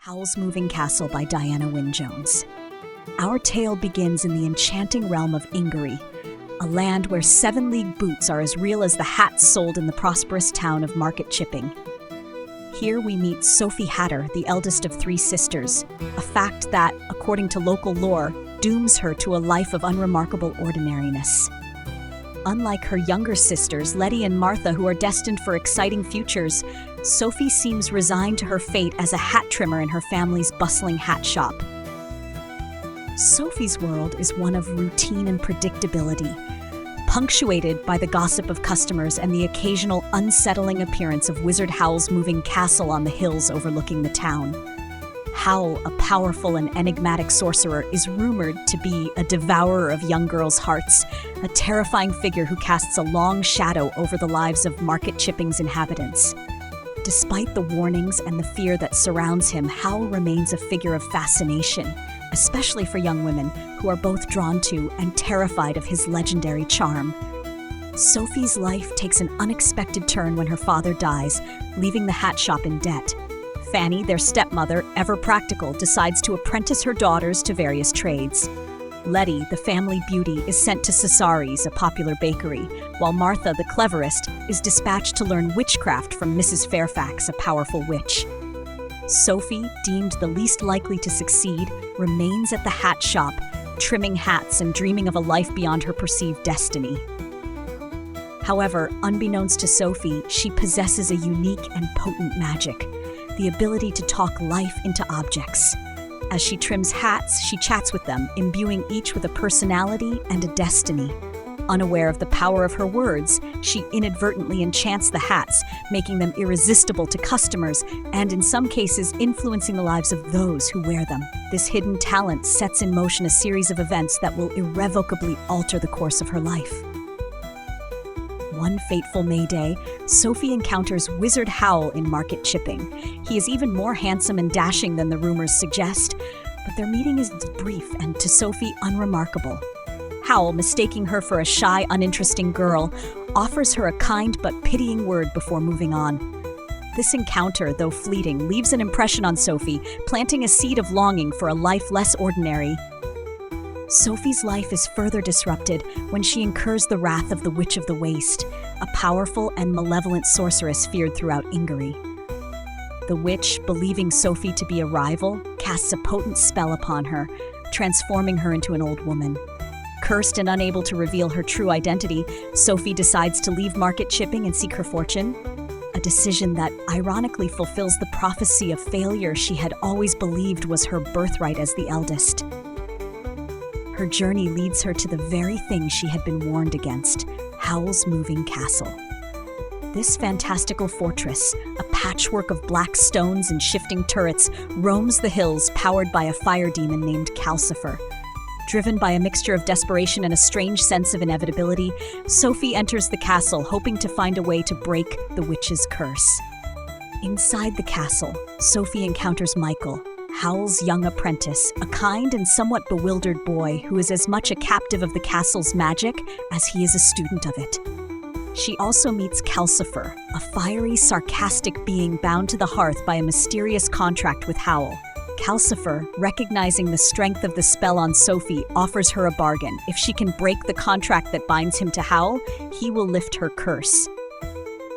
Howl's Moving Castle by Diana Wynne Jones. Our tale begins in the enchanting realm of Ingary, a land where 7-league boots are as real as the hats sold in the prosperous town of Market Chipping. Here we meet Sophie Hatter, the eldest of 3 sisters, a fact that, according to local lore, dooms her to a life of unremarkable ordinariness. Unlike her younger sisters, Letty and Martha, who are destined for exciting futures, Sophie seems resigned to her fate as a hat trimmer in her family's bustling hat shop. Sophie's world is one of routine and predictability, punctuated by the gossip of customers and the occasional unsettling appearance of Wizard Howl's moving castle on the hills overlooking the town. Howl, a powerful and enigmatic sorcerer, is rumored to be a devourer of young girls' hearts, a terrifying figure who casts a long shadow over the lives of Market Chipping's inhabitants. Despite the warnings and the fear that surrounds him, Howl remains a figure of fascination, especially for young women who are both drawn to and terrified of his legendary charm. Sophie's life takes an unexpected turn when her father dies, leaving the hat shop in debt. Fanny, their stepmother, ever practical, decides to apprentice her daughters to various trades. Letty, the family beauty, is sent to Cesari's, a popular bakery, while Martha, the cleverest, is dispatched to learn witchcraft from Mrs. Fairfax, a powerful witch. Sophie, deemed the least likely to succeed, remains at the hat shop, trimming hats and dreaming of a life beyond her perceived destiny. However, unbeknownst to Sophie, she possesses a unique and potent magic, the ability to talk life into objects. As she trims hats, she chats with them, imbuing each with a personality and a destiny. Unaware of the power of her words, she inadvertently enchants the hats, making them irresistible to customers and, in some cases, influencing the lives of those who wear them. This hidden talent sets in motion a series of events that will irrevocably alter the course of her life. One fateful May Day, Sophie encounters Wizard Howl in Market Chipping. He is even more handsome and dashing than the rumors suggest, but their meeting is brief and, to Sophie, unremarkable. Howl, mistaking her for a shy, uninteresting girl, offers her a kind but pitying word before moving on. This encounter, though fleeting, leaves an impression on Sophie, planting a seed of longing for a life less ordinary. Sophie's life is further disrupted when she incurs the wrath of the Witch of the Waste, a powerful and malevolent sorceress feared throughout Ingary. The witch, believing Sophie to be a rival, casts a potent spell upon her, transforming her into an old woman. Cursed and unable to reveal her true identity, Sophie decides to leave Market Chipping and seek her fortune, a decision that ironically fulfills the prophecy of failure she had always believed was her birthright as the eldest. Her journey leads her to the very thing she had been warned against, Howl's Moving Castle. This fantastical fortress, a patchwork of black stones and shifting turrets, roams the hills powered by a fire demon named Calcifer. Driven by a mixture of desperation and a strange sense of inevitability, Sophie enters the castle hoping to find a way to break the witch's curse. Inside the castle, Sophie encounters Michael, Howl's young apprentice, a kind and somewhat bewildered boy who is as much a captive of the castle's magic as he is a student of it. She also meets Calcifer, a fiery, sarcastic being bound to the hearth by a mysterious contract with Howl. Calcifer, recognizing the strength of the spell on Sophie, offers her a bargain. If she can break the contract that binds him to Howl, he will lift her curse.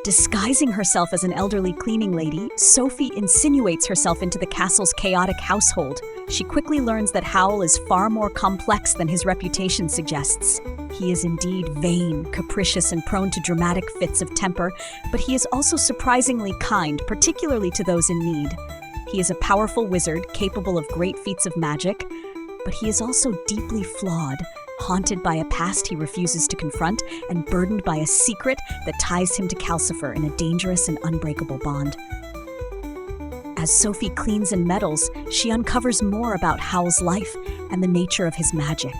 Disguising herself as an elderly cleaning lady, Sophie insinuates herself into the castle's chaotic household. She quickly learns that Howl is far more complex than his reputation suggests. He is indeed vain, capricious, and prone to dramatic fits of temper, but he is also surprisingly kind, particularly to those in need. He is a powerful wizard, capable of great feats of magic, but he is also deeply flawed, haunted by a past he refuses to confront, and burdened by a secret that ties him to Calcifer in a dangerous and unbreakable bond. As Sophie cleans and meddles, she uncovers more about Howl's life and the nature of his magic.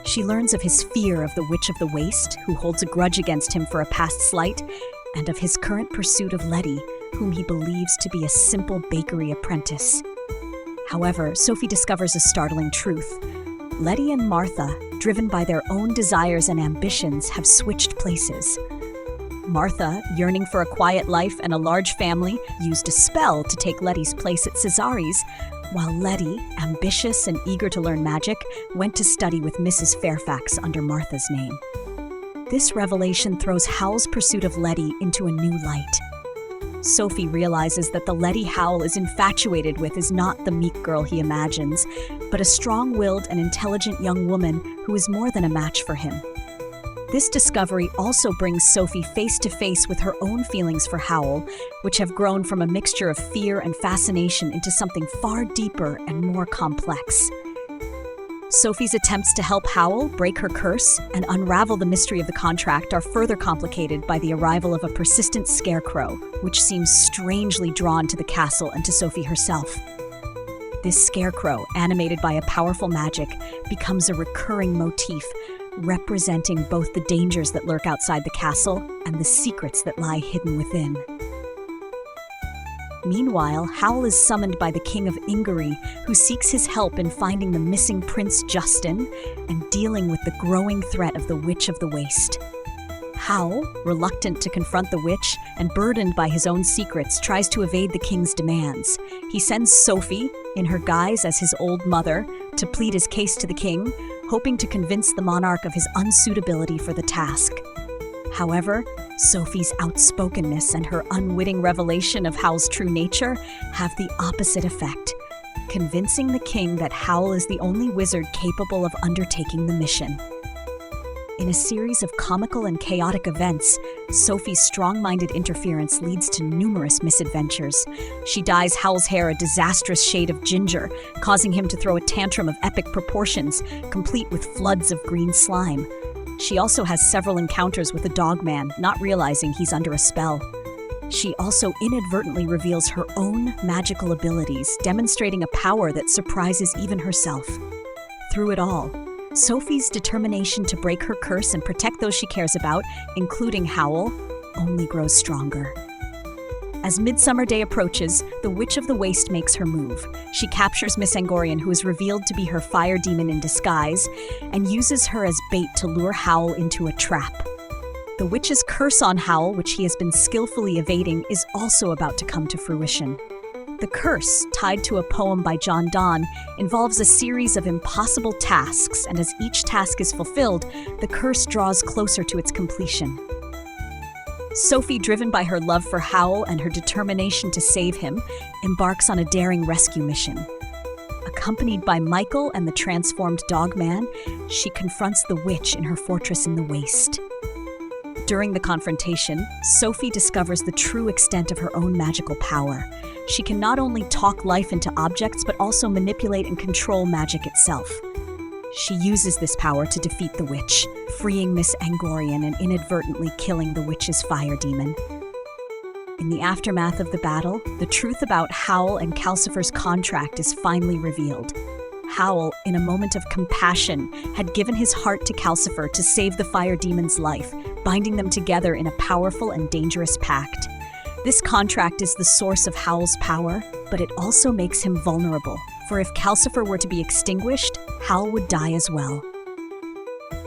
She learns of his fear of the Witch of the Waste, who holds a grudge against him for a past slight, and of his current pursuit of Letty, whom he believes to be a simple bakery apprentice. However, Sophie discovers a startling truth. Letty and Martha, driven by their own desires and ambitions, have switched places. Martha, yearning for a quiet life and a large family, used a spell to take Letty's place at Cesari's, while Letty, ambitious and eager to learn magic, went to study with Mrs. Fairfax under Martha's name. This revelation throws Howl's pursuit of Letty into a new light. Sophie realizes that the Letty Howl is infatuated with is not the meek girl he imagines, but a strong-willed and intelligent young woman who is more than a match for him. This discovery also brings Sophie face to face with her own feelings for Howl, which have grown from a mixture of fear and fascination into something far deeper and more complex. Sophie's attempts to help Howl break her curse and unravel the mystery of the contract are further complicated by the arrival of a persistent scarecrow, which seems strangely drawn to the castle and to Sophie herself. This scarecrow, animated by a powerful magic, becomes a recurring motif, representing both the dangers that lurk outside the castle and the secrets that lie hidden within. Meanwhile, Howl is summoned by the King of Ingary, who seeks his help in finding the missing Prince Justin and dealing with the growing threat of the Witch of the Waste. Howl, reluctant to confront the witch and burdened by his own secrets, tries to evade the king's demands. He sends Sophie, in her guise as his old mother, to plead his case to the king, hoping to convince the monarch of his unsuitability for the task. However, Sophie's outspokenness and her unwitting revelation of Howl's true nature have the opposite effect, convincing the king that Howl is the only wizard capable of undertaking the mission. In a series of comical and chaotic events, Sophie's strong-minded interference leads to numerous misadventures. She dyes Howl's hair a disastrous shade of ginger, causing him to throw a tantrum of epic proportions, complete with floods of green slime. She also has several encounters with the Dogman, not realizing he's under a spell. She also inadvertently reveals her own magical abilities, demonstrating a power that surprises even herself. Through it all, Sophie's determination to break her curse and protect those she cares about, including Howl, only grows stronger. As Midsummer Day approaches, the Witch of the Waste makes her move. She captures Miss Angorian, who is revealed to be her fire demon in disguise, and uses her as bait to lure Howl into a trap. The witch's curse on Howl, which he has been skillfully evading, is also about to come to fruition. The curse, tied to a poem by John Donne, involves a series of impossible tasks, and as each task is fulfilled, the curse draws closer to its completion. Sophie, driven by her love for Howl and her determination to save him, embarks on a daring rescue mission. Accompanied by Michael and the transformed Dogman, she confronts the witch in her fortress in the waste. During the confrontation, Sophie discovers the true extent of her own magical power. She can not only talk life into objects, but also manipulate and control magic itself. She uses this power to defeat the witch, freeing Miss Angorian and inadvertently killing the witch's fire demon. In the aftermath of the battle, the truth about Howl and Calcifer's contract is finally revealed. Howl, in a moment of compassion, had given his heart to Calcifer to save the fire demon's life, binding them together in a powerful and dangerous pact. This contract is the source of Howl's power, but it also makes him vulnerable, for if Calcifer were to be extinguished, Howl would die as well.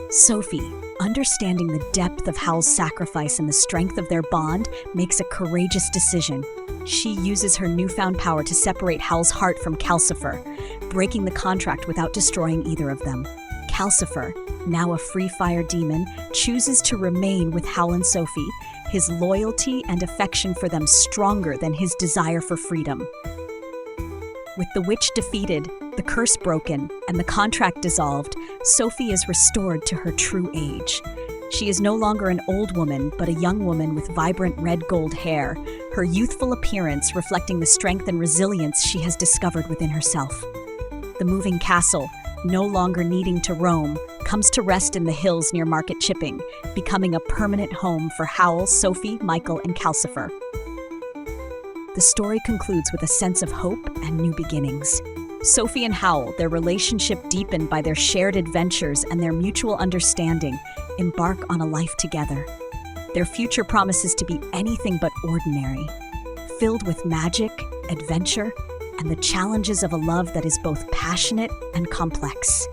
Sophie, understanding the depth of Howl's sacrifice and the strength of their bond, makes a courageous decision. She uses her newfound power to separate Howl's heart from Calcifer, breaking the contract without destroying either of them. Calcifer, now a free fire demon, chooses to remain with Howl and Sophie, his loyalty and affection for them stronger than his desire for freedom. With the witch defeated, the curse broken, and the contract dissolved, Sophie is restored to her true age. She is no longer an old woman, but a young woman with vibrant red-gold hair, her youthful appearance reflecting the strength and resilience she has discovered within herself. The moving castle, no longer needing to roam, comes to rest in the hills near Market Chipping, becoming a permanent home for Howl, Sophie, Michael, and Calcifer. The story concludes with a sense of hope and new beginnings. Sophie and Howl, their relationship deepened by their shared adventures and their mutual understanding, embark on a life together. Their future promises to be anything but ordinary, filled with magic, adventure, and the challenges of a love that is both passionate and complex.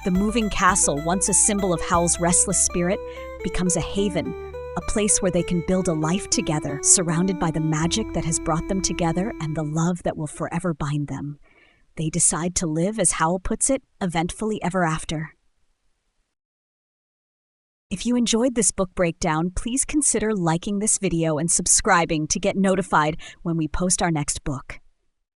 The moving castle, once a symbol of Howl's restless spirit, becomes a haven, a place where they can build a life together, surrounded by the magic that has brought them together and the love that will forever bind them. They decide to live, as Howl puts it, eventfully ever after. If you enjoyed this book breakdown, please consider liking this video and subscribing to get notified when we post our next book.